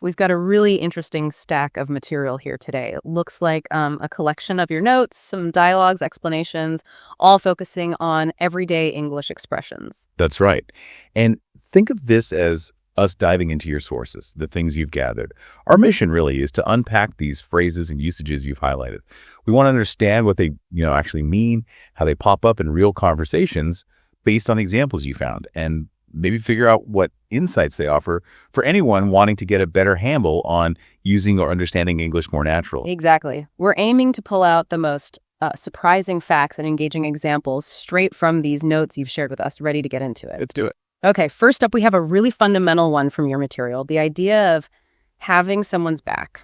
We've got a really interesting stack of material here today. It looks like a collection of your notes, some dialogues, explanations, all focusing on everyday English expressions. That's right. And think of this as us diving into your sources, the things you've gathered. Our mission really is to unpack these phrases and usages you've highlighted. We want to understand what they, actually mean, how they pop up in real conversations based on the examples you found, and maybe figure out what insights they offer for anyone wanting to get a better handle on using or understanding English more naturally. Exactly. We're aiming to pull out the most surprising facts and engaging examples straight from these notes you've shared with us, ready to get into it. Let's do it. Okay, first up, we have a really fundamental one from your material, the idea of having someone's back.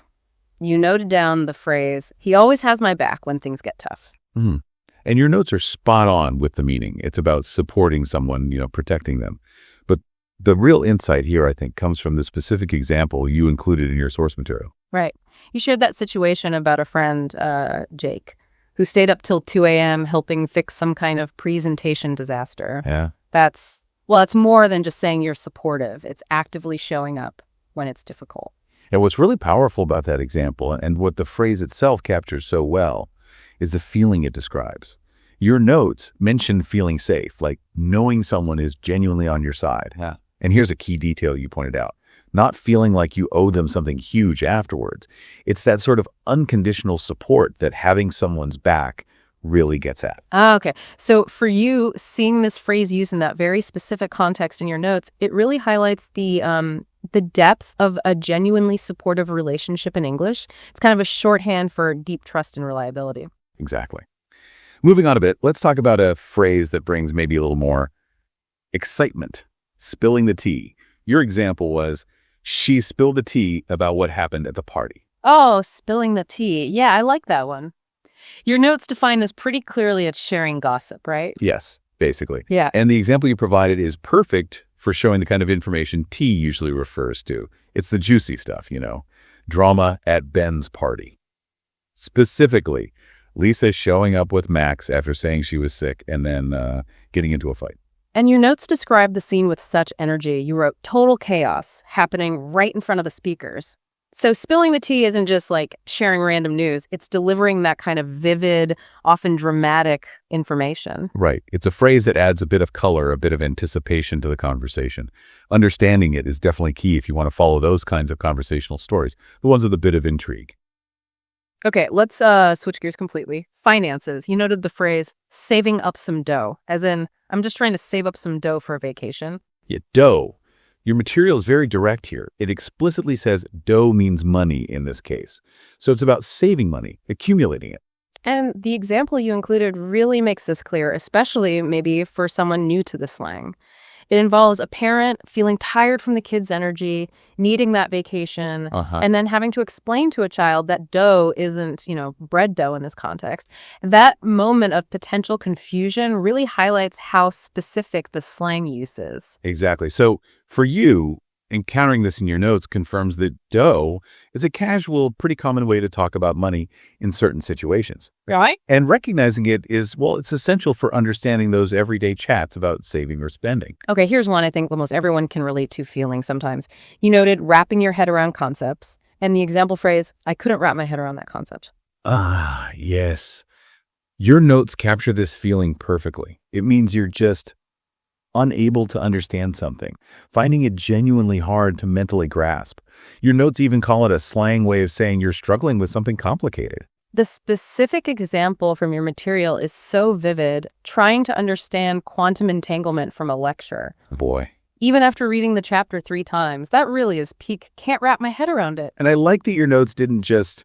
You noted down the phrase, "He always has my back when things get tough." Mm-hmm. And your notes are spot on with the meaning. It's about supporting someone, protecting them. But the real insight here, I think, comes from the specific example you included in your source material. Right. You shared that situation about a friend, Jake, who stayed up till 2 a.m. helping fix some kind of presentation disaster. Yeah. It's more than just saying you're supportive. It's actively showing up when it's difficult. And what's really powerful about that example, and what the phrase itself captures so well, is the feeling it describes. Your notes mention feeling safe, like knowing someone is genuinely on your side. Yeah. And here's a key detail you pointed out. Not feeling like you owe them something huge afterwards. It's that sort of unconditional support that having someone's back really gets at. Okay. So for you, seeing this phrase used in that very specific context in your notes, it really highlights the depth of a genuinely supportive relationship in English. It's kind of a shorthand for deep trust and reliability. Exactly. Moving on a bit, let's talk about a phrase that brings maybe a little more excitement. Spilling the tea. Your example was, she spilled the tea about what happened at the party. Oh, spilling the tea. Yeah, I like that one. Your notes define this pretty clearly as sharing gossip, right? Yes, basically. Yeah. And the example you provided is perfect for showing the kind of information tea usually refers to. It's the juicy stuff, drama at Ben's party. Specifically, Lisa showing up with Max after saying she was sick and then getting into a fight. And your notes describe the scene with such energy. You wrote total chaos happening right in front of the speakers. So spilling the tea isn't just like sharing random news. It's delivering that kind of vivid, often dramatic information. Right. It's a phrase that adds a bit of color, a bit of anticipation to the conversation. Understanding it is definitely key if you want to follow those kinds of conversational stories, the ones with a bit of intrigue. Okay, let's switch gears completely. Finances. You noted the phrase, saving up some dough, as in, I'm just trying to save up some dough for a vacation. Yeah, dough. Your material is very direct here. It explicitly says dough means money in this case. So it's about saving money, accumulating it. And the example you included really makes this clear, especially maybe for someone new to the slang. It involves a parent feeling tired from the kid's energy, needing that vacation, and then having to explain to a child that dough isn't, bread dough in this context. That moment of potential confusion really highlights how specific the slang use is. Exactly. So for you, encountering this in your notes confirms that dough is a casual, pretty common way to talk about money in certain situations. Right. And recognizing it is, it's essential for understanding those everyday chats about saving or spending. Okay, here's one I think almost everyone can relate to feeling sometimes. You noted wrapping your head around concepts, and the example phrase, I couldn't wrap my head around that concept. Ah, yes. Your notes capture this feeling perfectly. It means you're just unable to understand something, finding it genuinely hard to mentally grasp. Your notes even call it a slang way of saying you're struggling with something complicated. The specific example from your material is so vivid, trying to understand quantum entanglement from a lecture. Boy. Even after reading the chapter 3 times, that really is peak, can't wrap my head around it. And I like that your notes didn't just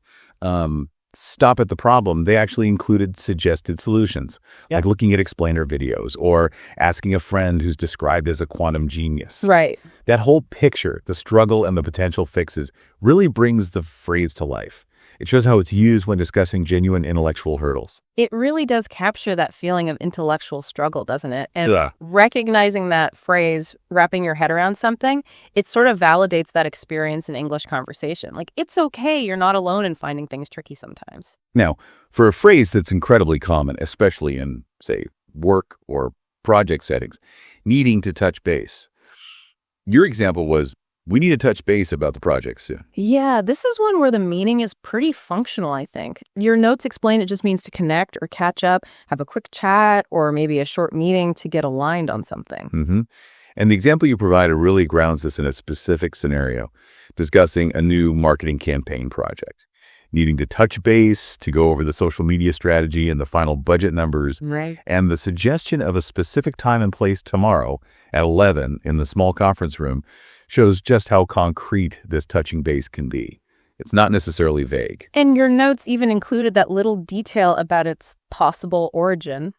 stop at the problem. They actually included suggested solutions, like looking at explainer videos or asking a friend who's described as a quantum genius. Right. That whole picture, the struggle and the potential fixes, really brings the phrase to life. It shows how it's used when discussing genuine intellectual hurdles. It really does capture that feeling of intellectual struggle, doesn't it? And recognizing that phrase, wrapping your head around something, it sort of validates that experience in English conversation. Like, it's okay, you're not alone in finding things tricky sometimes. Now, for a phrase that's incredibly common, especially in, say, work or project settings, needing to touch base, your example was We need to touch base about the project soon. Yeah, this is one where the meaning is pretty functional, I think. Your notes explain it just means to connect or catch up, have a quick chat, or maybe a short meeting to get aligned on something. Mm-hmm. And the example you provided really grounds this in a specific scenario, discussing a new marketing campaign project, needing to touch base to go over the social media strategy and the final budget numbers, Right. and the suggestion of a specific time and place tomorrow at 11 in the small conference room shows just how concrete this touching base can be. It's not necessarily vague. And your notes even included that little detail about its possible origin,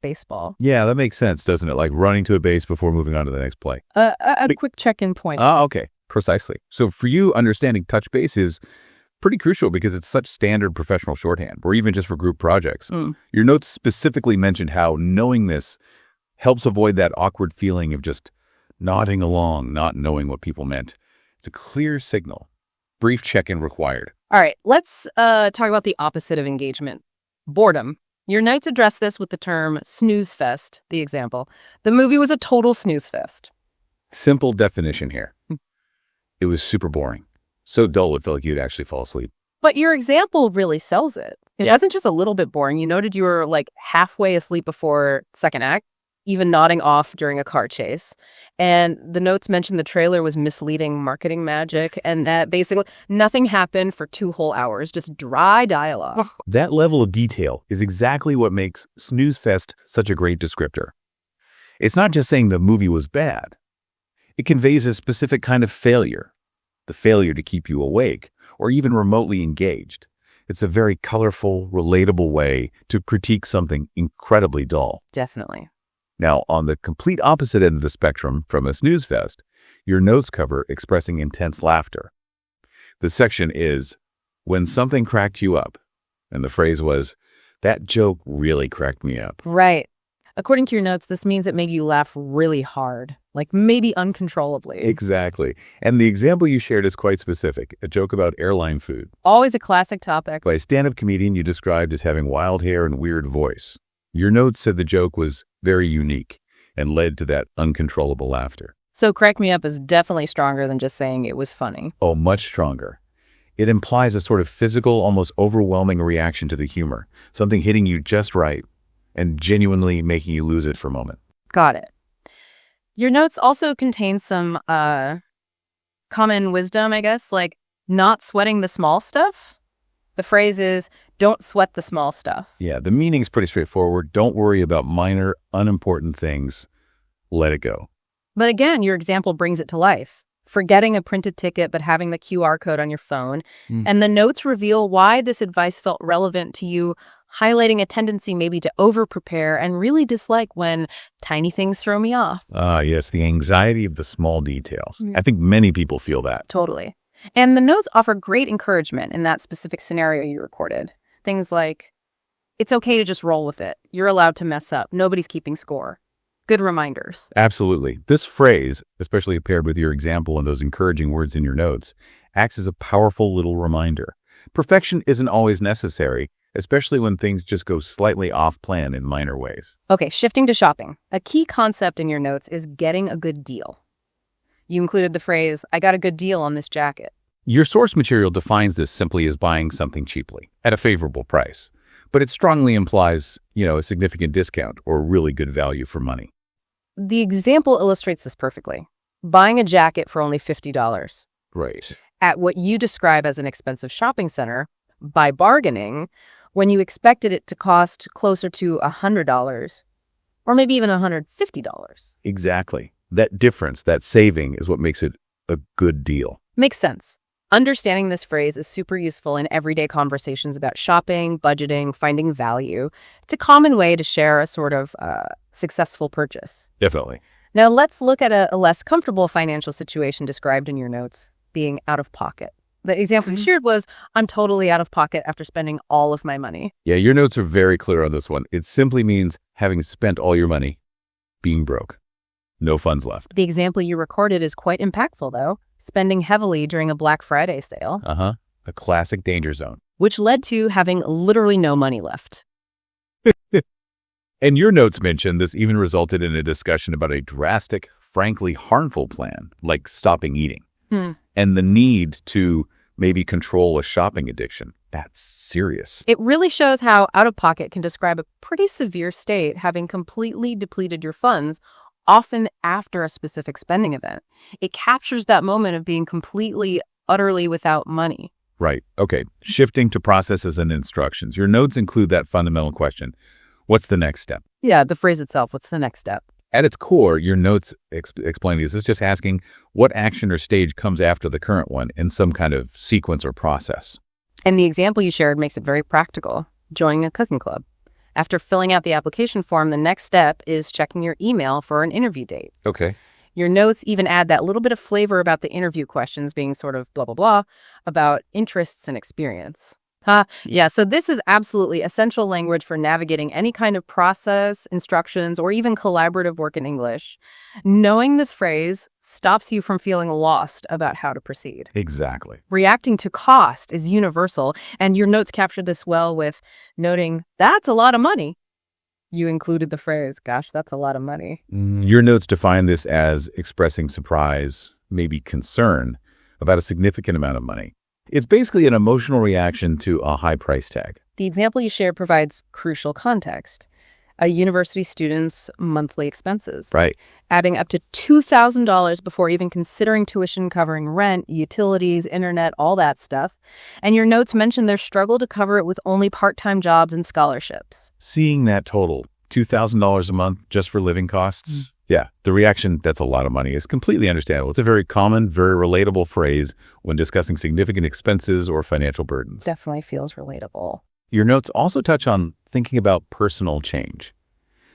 baseball. Yeah, that makes sense, doesn't it? Like running to a base before moving on to the next play. A quick check-in point. Ah, okay. Precisely. So for you, understanding touch base is pretty crucial because it's such standard professional shorthand, or even just for group projects. Your notes specifically mentioned how knowing this helps avoid that awkward feeling of just nodding along, not knowing what people meant. It's a clear signal. Brief check-in required. All right, let's talk about the opposite of engagement, boredom. Your notes address this with the term snooze fest, the example. The movie was a total snooze fest. Simple definition here. It was super boring. So dull it felt like you'd actually fall asleep. But your example really sells it. It wasn't just a little bit boring. You noted you were like halfway asleep before second act, even nodding off during a car chase. And the notes mentioned the trailer was misleading marketing magic and that basically nothing happened for 2 whole hours, just dry dialogue. That level of detail is exactly what makes Snooze Fest such a great descriptor. It's not just saying the movie was bad. It conveys a specific kind of failure, the failure to keep you awake or even remotely engaged. It's a very colorful, relatable way to critique something incredibly dull. Definitely. Now, on the complete opposite end of the spectrum from a snooze fest, your notes cover expressing intense laughter. The section is, when something cracked you up, and the phrase was, that joke really cracked me up. Right. According to your notes, this means it made you laugh really hard, like maybe uncontrollably. Exactly. And the example you shared is quite specific, a joke about airline food. Always a classic topic. By a stand-up comedian you described as having wild hair and weird voice. Your notes said the joke was very unique and led to that uncontrollable laughter. So crack me up is definitely stronger than just saying it was funny. Oh, much stronger. It implies a sort of physical, almost overwhelming reaction to the humor, something hitting you just right and genuinely making you lose it for a moment. Got it. Your notes also contain some common wisdom, I guess, like not sweating the small stuff. The phrase is, don't sweat the small stuff. Yeah, the meaning's pretty straightforward. Don't worry about minor, unimportant things. Let it go. But again, your example brings it to life. Forgetting a printed ticket but having the QR code on your phone. And the notes reveal why this advice felt relevant to you, highlighting a tendency maybe to over-prepare and really dislike when tiny things throw me off. Yes, the anxiety of the small details. I think many people feel that. Totally. And the notes offer great encouragement in that specific scenario you recorded. Things like, it's okay to just roll with it. You're allowed to mess up. Nobody's keeping score. Good reminders. Absolutely. This phrase, especially paired with your example and those encouraging words in your notes, acts as a powerful little reminder. Perfection isn't always necessary, especially when things just go slightly off plan in minor ways. Okay, shifting to shopping. A key concept in your notes is getting a good deal. You included the phrase, I got a good deal on this jacket. Your source material defines this simply as buying something cheaply, at a favorable price. But it strongly implies, a significant discount or really good value for money. The example illustrates this perfectly. Buying a jacket for only $50. Right. At what you describe as an expensive shopping center, by bargaining, when you expected it to cost closer to $100, or maybe even $150. Exactly. That difference, that saving, is what makes it a good deal. Makes sense. Understanding this phrase is super useful in everyday conversations about shopping, budgeting, finding value. It's a common way to share a sort of successful purchase. Definitely. Now let's look at a less comfortable financial situation described in your notes, being out of pocket. The example you shared was, I'm totally out of pocket after spending all of my money. Yeah, your notes are very clear on this one. It simply means having spent all your money, being broke. No funds left. The example you recorded is quite impactful, though, spending heavily during a Black Friday sale. A classic danger zone. Which led to having literally no money left. And your notes mention this even resulted in a discussion about a drastic, frankly harmful plan, like stopping eating. and the need to maybe control a shopping addiction. That's serious. It really shows how out-of-pocket can describe a pretty severe state, having completely depleted your funds, often after a specific spending event. It captures that moment of being completely, utterly without money. Right. Okay. Shifting to processes and instructions. Your notes include that fundamental question. What's the next step? Yeah, the phrase itself, what's the next step? At its core, your notes explain this. It's just asking what action or stage comes after the current one in some kind of sequence or process. And the example you shared makes it very practical. Joining a cooking club. After filling out the application form, the next step is checking your email for an interview date. Okay. Your notes even add that little bit of flavor about the interview questions being sort of blah, blah, blah, about interests and experience. Yeah, so this is absolutely essential language for navigating any kind of process, instructions, or even collaborative work in English. Knowing this phrase stops you from feeling lost about how to proceed. Exactly. Reacting to cost is universal, and your notes capture this well with noting, that's a lot of money. You included the phrase, gosh, that's a lot of money. Your notes define this as expressing surprise, maybe concern, about a significant amount of money. It's basically an emotional reaction to a high price tag. The example you shared provides crucial context. A university student's monthly expenses. Right. Adding up to $2,000 before even considering tuition covering rent, utilities, internet, all that stuff. And your notes mention their struggle to cover it with only part-time jobs and scholarships. Seeing that total, $2,000 a month just for living costs. Yeah, the reaction, that's a lot of money, is completely understandable. It's a very common, very relatable phrase when discussing significant expenses or financial burdens. Definitely feels relatable. Your notes also touch on thinking about personal change.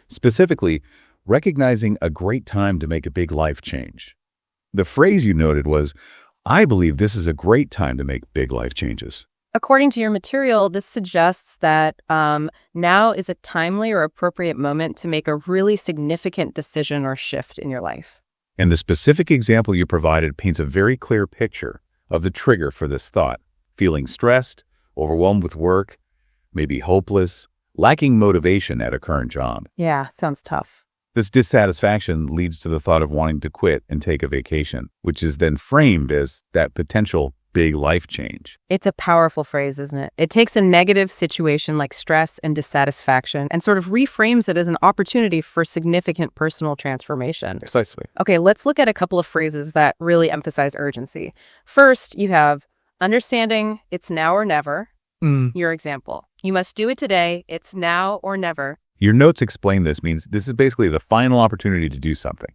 Specifically, recognizing a great time to make a big life change. The phrase you noted was, I believe this is a great time to make big life changes. According to your material, this suggests that now is a timely or appropriate moment to make a really significant decision or shift in your life. And the specific example you provided paints a very clear picture of the trigger for this thought. Feeling stressed, overwhelmed with work, maybe hopeless, lacking motivation at a current job. Yeah, sounds tough. This dissatisfaction leads to the thought of wanting to quit and take a vacation, which is then framed as that potential big life change. It's a powerful phrase, isn't it? It takes a negative situation like stress and dissatisfaction and sort of reframes it as an opportunity for significant personal transformation. Precisely. Okay, let's look at a couple of phrases that really emphasize urgency. First, you have understanding it's now or never. Your example. You must do it today. It's now or never. Your notes explain this means this is basically the final opportunity to do something.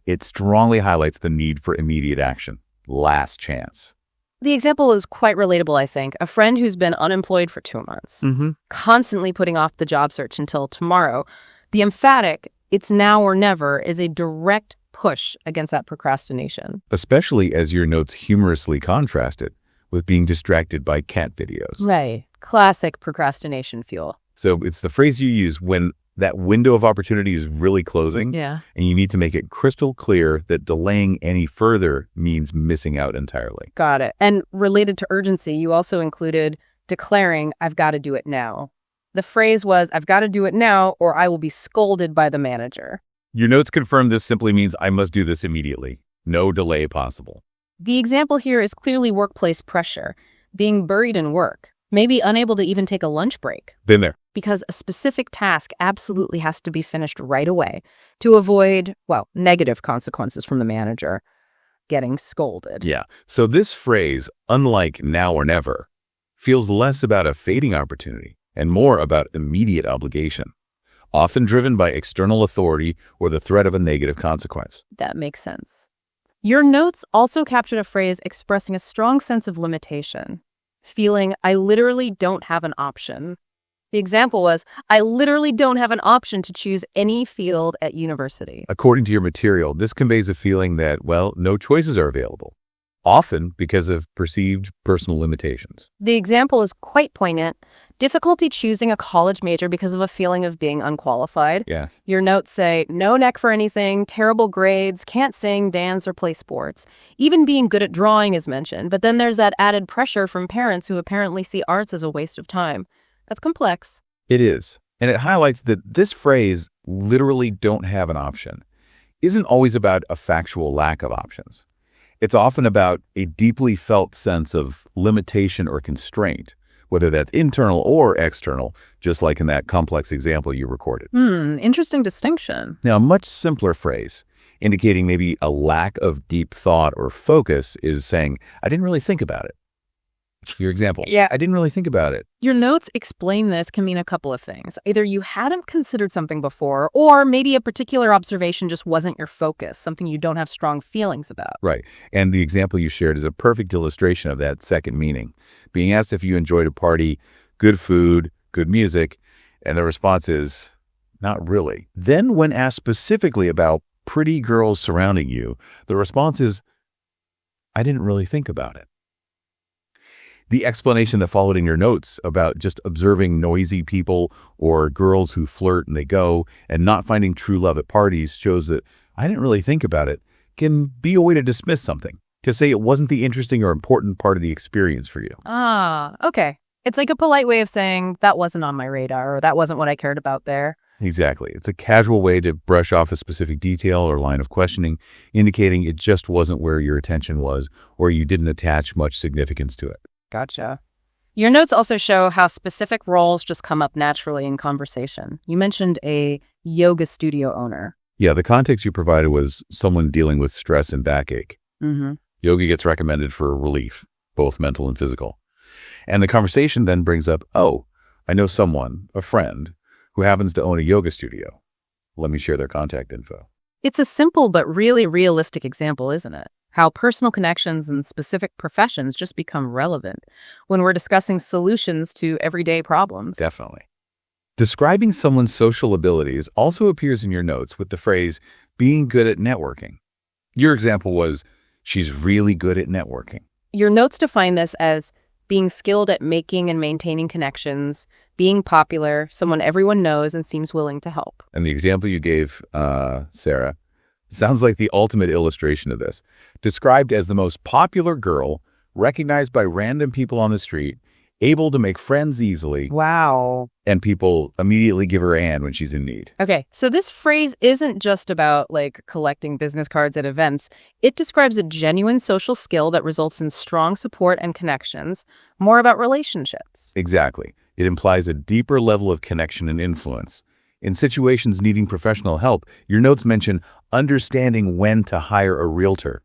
It strongly highlights the need for immediate action. Last chance. The example is quite relatable, I think. A friend who's been unemployed for 2 months, constantly putting off the job search until tomorrow. The emphatic, it's now or never, is a direct push against that procrastination. Especially as your notes humorously contrast it with being distracted by cat videos. Right. Classic procrastination fuel. So it's the phrase you use when that window of opportunity is really closing. Yeah. And you need to make it crystal clear that delaying any further means missing out entirely. Got it. And related to urgency, you also included declaring, I've got to do it now. The phrase was, I've got to do it now or I will be scolded by the manager. Your notes confirm this simply means I must do this immediately. No delay possible. The example here is clearly workplace pressure, being buried in work, maybe unable to even take a lunch break. Been there. Because a specific task absolutely has to be finished right away to avoid, well, negative consequences from the manager, getting scolded. Yeah. So this phrase, unlike now or never, feels less about a fading opportunity and more about immediate obligation, often driven by external authority or the threat of a negative consequence. That makes sense. Your notes also captured a phrase expressing a strong sense of limitation, feeling, I literally don't have an option. The example was, I literally don't have an option to choose any field at university. According to your material, this conveys a feeling that, well, no choices are available, often because of perceived personal limitations. The example is quite poignant. Difficulty choosing a college major because of a feeling of being unqualified. Yeah. Your notes say, no neck for anything, terrible grades, can't sing, dance, or play sports. Even being good at drawing is mentioned, but then there's that added pressure from parents who apparently see arts as a waste of time. That's complex. It is. And it highlights that this phrase, literally don't have an option, isn't always about a factual lack of options. It's often about a deeply felt sense of limitation or constraint, whether that's internal or external, just like in that complex example you recorded. Interesting distinction. Now, a much simpler phrase, indicating maybe a lack of deep thought or focus, is saying, I didn't really think about it. Your example, I didn't really think about it. Your notes explain this can mean a couple of things. Either you hadn't considered something before, or maybe a particular observation just wasn't your focus, something you don't have strong feelings about. Right. And the example you shared is a perfect illustration of that second meaning. Being asked if you enjoyed a party, good food, good music, and the response is, not really. Then when asked specifically about pretty girls surrounding you, the response is, I didn't really think about it. The explanation that followed in your notes about just observing noisy people or girls who flirt and they go and not finding true love at parties shows that I didn't really think about it can be a way to dismiss something, to say it wasn't the interesting or important part of the experience for you. Okay. It's like a polite way of saying that wasn't on my radar or that wasn't what I cared about there. Exactly. It's a casual way to brush off a specific detail or line of questioning, indicating it just wasn't where your attention was or you didn't attach much significance to it. Gotcha. Your notes also show how specific roles just come up naturally in conversation. You mentioned a yoga studio owner. Yeah, the context you provided was someone dealing with stress and backache. Yoga gets recommended for relief, both mental and physical. And the conversation then brings up, oh, I know someone, a friend, who happens to own a yoga studio. Let me share their contact info. It's a simple but really realistic example, isn't it? How personal connections and specific professions just become relevant when we're discussing solutions to everyday problems. Definitely. Describing someone's social abilities also appears in your notes with the phrase, being good at networking. Your example was, she's really good at networking. Your notes define this as being skilled at making and maintaining connections, being popular, someone everyone knows and seems willing to help. And the example you gave, Sarah, sounds like the ultimate illustration of this. Described as the most popular girl, recognized by random people on the street, able to make friends easily. Wow. And people immediately give her a hand when she's in need. Okay, so this phrase isn't just about, collecting business cards at events. It describes a genuine social skill that results in strong support and connections, more about relationships. Exactly. It implies a deeper level of connection and influence. In situations needing professional help, your notes mention understanding when to hire a realtor.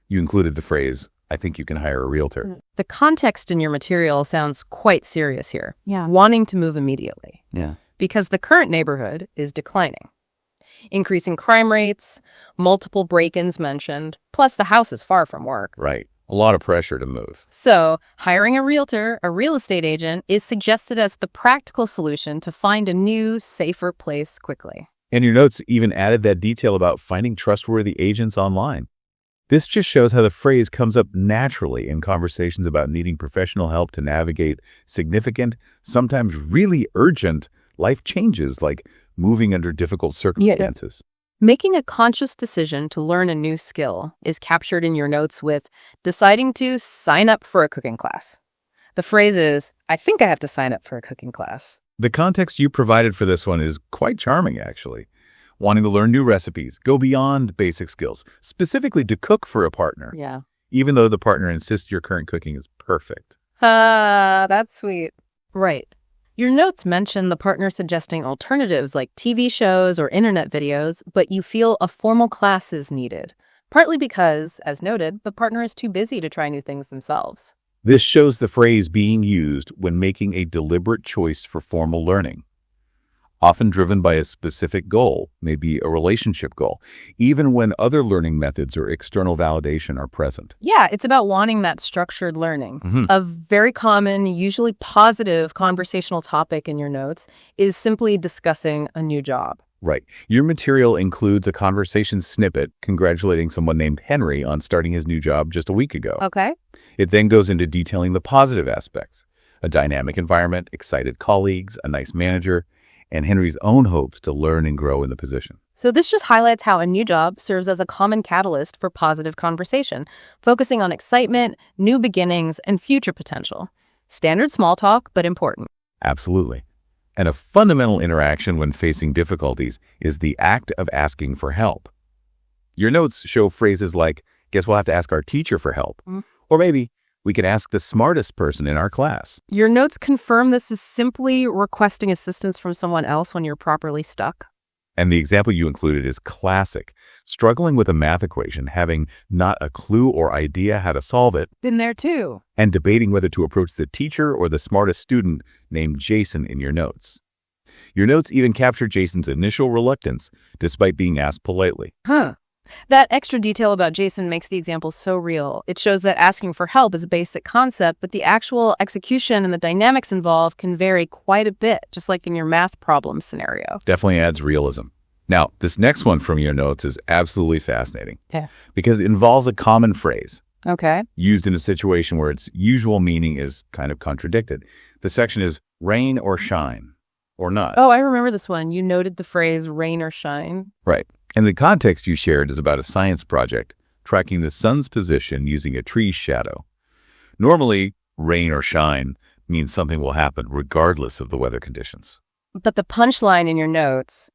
You included the phrase, I think you can hire a realtor. The context in your material sounds quite serious here. Yeah. Wanting to move immediately. Yeah. Because the current neighborhood is declining. Increasing crime rates, multiple break-ins mentioned, plus the house is far from work. Right. A lot of pressure to move. So, hiring a realtor, a real estate agent, is suggested as the practical solution to find a new, safer place quickly. And your notes even added that detail about finding trustworthy agents online. This just shows how the phrase comes up naturally in conversations about needing professional help to navigate significant, sometimes really urgent life changes like moving under difficult circumstances. Making a conscious decision to learn a new skill is captured in your notes with deciding to sign up for a cooking class. The phrase is, I think I have to sign up for a cooking class. The context you provided for this one is quite charming, actually. Wanting to learn new recipes, go beyond basic skills, specifically to cook for a partner. Yeah. Even though the partner insists your current cooking is perfect. That's sweet. Right. Your notes mention the partner suggesting alternatives like TV shows or internet videos, but you feel a formal class is needed, partly because, as noted, the partner is too busy to try new things themselves. This shows the phrase being used when making a deliberate choice for formal learning, often driven by a specific goal, maybe a relationship goal, even when other learning methods or external validation are present. Yeah, it's about wanting that structured learning. A very common, usually positive conversational topic in your notes is simply discussing a new job. Right. Your material includes a conversation snippet congratulating someone named Henry on starting his new job just a week ago. Okay. It then goes into detailing the positive aspects, a dynamic environment, excited colleagues, a nice manager, and Henry's own hopes to learn and grow in the position. So this just highlights how a new job serves as a common catalyst for positive conversation, focusing on excitement, new beginnings, and future potential. Standard small talk, but important. Absolutely. And a fundamental interaction when facing difficulties is the act of asking for help. Your notes show phrases like, Guess we'll have to ask our teacher for help. Or maybe we could ask the smartest person in our class. Your notes confirm this is simply requesting assistance from someone else when you're properly stuck. And the example you included is classic. Struggling with a math equation, having not a clue or idea how to solve it. Been there too. And debating whether to approach the teacher or the smartest student named Jason in your notes. Your notes even capture Jason's initial reluctance, despite being asked politely. That extra detail about Jason makes the example so real. It shows that asking for help is a basic concept, but the actual execution and the dynamics involved can vary quite a bit, just like in your math problem scenario. Definitely adds realism. Now, this next one from your notes is absolutely fascinating. Yeah. Because it involves a common phrase. Okay. Used in a situation where its usual meaning is kind of contradicted. The section is rain or shine, or not. Oh, I remember this one. You noted the phrase rain or shine. Right. And the context you shared is about a science project tracking the sun's position using a tree's shadow. Normally, rain or shine means something will happen regardless of the weather conditions. But the punchline in your notes,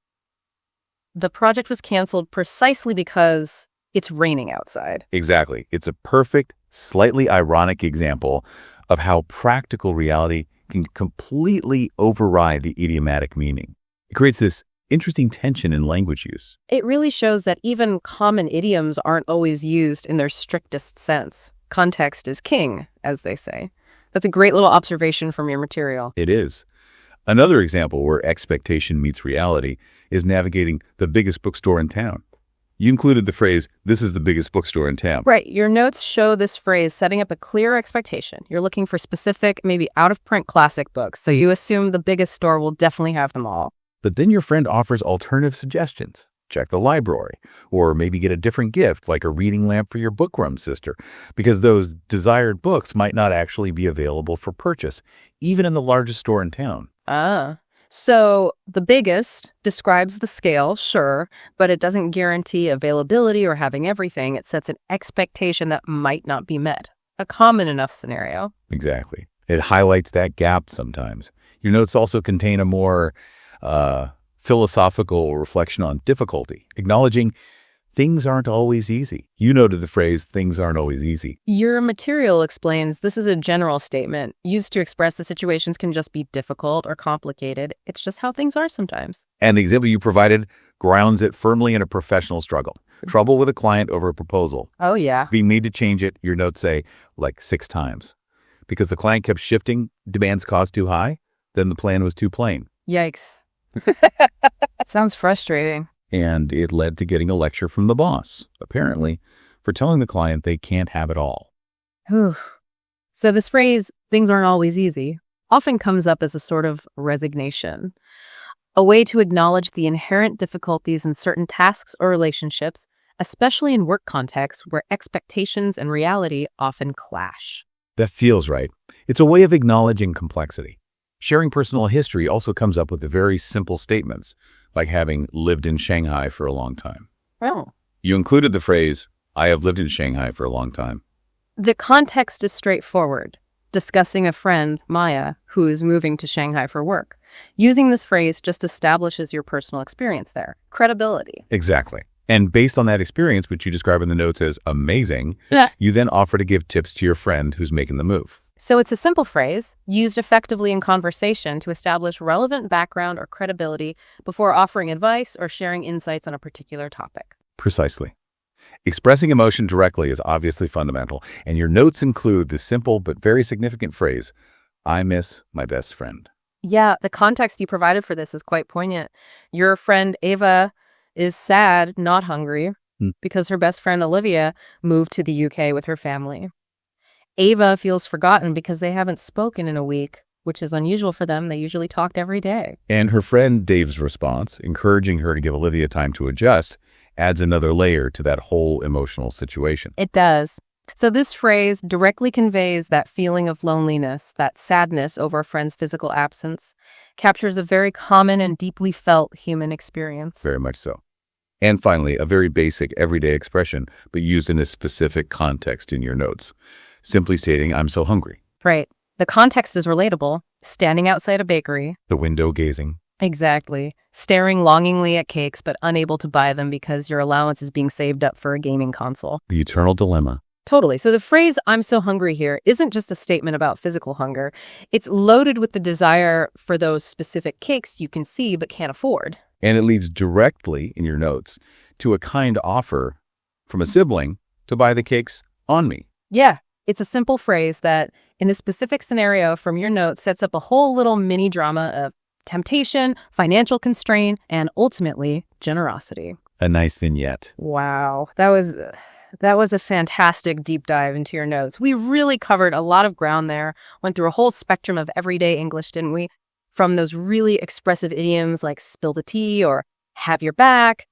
the project was canceled precisely because it's raining outside. Exactly. It's a perfect, slightly ironic example of how practical reality can completely override the idiomatic meaning. It creates this interesting tension in language use. It really shows that even common idioms aren't always used in their strictest sense. Context is king, as they say. That's a great little observation from your material. It is. Another example where expectation meets reality is navigating the biggest bookstore in town. You included the phrase, "This is the biggest bookstore in town." Right. Your notes show this phrase setting up a clear expectation. You're looking for specific, maybe out-of-print classic books, so you assume the biggest store will definitely have them all. But then your friend offers alternative suggestions. Check the library, or maybe get a different gift like a reading lamp for your bookworm sister, because those desired books might not actually be available for purchase, even in the largest store in town. So the biggest describes the scale, sure, but it doesn't guarantee availability or having everything. It sets an expectation that might not be met. A common enough scenario. Exactly. It highlights that gap sometimes. Your notes also contain a more philosophical reflection on difficulty, acknowledging things aren't always easy. You noted the phrase, "things aren't always easy." Your material explains this is a general statement used to express the situations can just be difficult or complicated. It's just how things are sometimes. And the example you provided grounds it firmly in a professional struggle. Trouble with a client over a proposal. Oh, yeah. Being made to change it, your notes say, like 6 times. Because the client kept shifting, demands cost too high, then the plan was too plain. Yikes. Sounds frustrating. And it led to getting a lecture from the boss, apparently, for telling the client they can't have it all. Whew. So this phrase, "things aren't always easy," often comes up as a sort of resignation, a way to acknowledge the inherent difficulties in certain tasks or relationships, especially in work contexts where expectations and reality often clash. That feels right. It's a way of acknowledging complexity. Sharing personal history also comes up with the very simple statements, like having lived in Shanghai for a long time. Oh. You included the phrase, "I have lived in Shanghai for a long time." The context is straightforward, discussing a friend, Maya, who is moving to Shanghai for work. Using this phrase just establishes your personal experience there. Credibility. Exactly. And based on that experience, which you describe in the notes as amazing, you then offer to give tips to your friend who's making the move. So it's a simple phrase, used effectively in conversation to establish relevant background or credibility before offering advice or sharing insights on a particular topic. Precisely. Expressing emotion directly is obviously fundamental, and your notes include the simple but very significant phrase, "I miss my best friend." Yeah, the context you provided for this is quite poignant. Your friend Ava is sad, not hungry, because her best friend Olivia moved to the UK with her family. Ava feels forgotten because they haven't spoken in a week, which is unusual for them. They usually talked every day. And her friend Dave's response, encouraging her to give Olivia time to adjust, adds another layer to that whole emotional situation. It does. So this phrase directly conveys that feeling of loneliness, that sadness over a friend's physical absence, captures a very common and deeply felt human experience. Very much so. And finally, a very basic everyday expression, but used in a specific context in your notes. Simply stating, "I'm so hungry." Right. The context is relatable. Standing outside a bakery. The window gazing. Exactly. Staring longingly at cakes but unable to buy them because your allowance is being saved up for a gaming console. The eternal dilemma. Totally. So the phrase, "I'm so hungry" here isn't just a statement about physical hunger. It's loaded with the desire for those specific cakes you can see but can't afford. And it leads directly, in your notes, to a kind offer from a sibling to buy the cakes on me. Yeah, it's a simple phrase that, in the specific scenario from your notes, sets up a whole little mini drama of temptation, financial constraint, and ultimately generosity. A nice vignette. Wow, that was a fantastic deep dive into your notes. We really covered a lot of ground there, went through a whole spectrum of everyday English, didn't we? From those really expressive idioms like spill the tea or have your back,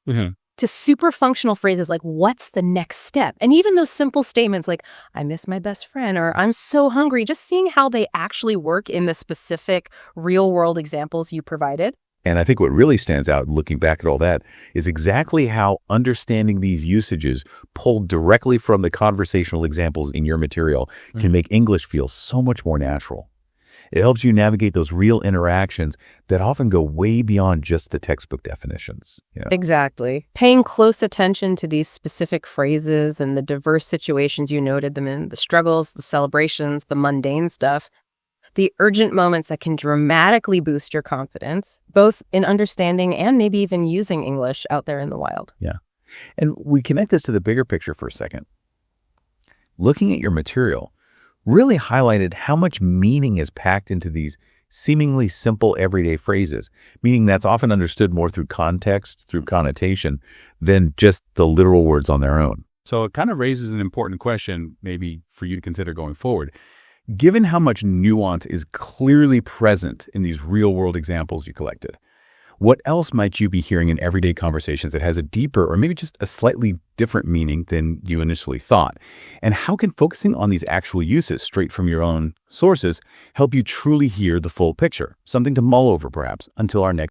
to super functional phrases like what's the next step? And even those simple statements like I miss my best friend or I'm so hungry, just seeing how they actually work in the specific real world examples you provided. And I think what really stands out looking back at all that is exactly how understanding these usages pulled directly from the conversational examples in your material can make English feel so much more natural. It helps you navigate those real interactions that often go way beyond just the textbook definitions. Yeah. Exactly. Paying close attention to these specific phrases and the diverse situations you noted them in, the struggles, the celebrations, the mundane stuff, the urgent moments that can dramatically boost your confidence, both in understanding and maybe even using English out there in the wild. Yeah. And we connect this to the bigger picture for a second. Looking at your material really highlighted how much meaning is packed into these seemingly simple everyday phrases, meaning that's often understood more through context, through connotation, than just the literal words on their own. So it kind of raises an important question maybe for you to consider going forward. Given how much nuance is clearly present in these real-world examples you collected, what else might you be hearing in everyday conversations that has a deeper or maybe just a slightly different meaning than you initially thought? And how can focusing on these actual uses straight from your own sources help you truly hear the full picture? Something to mull over, perhaps, until our next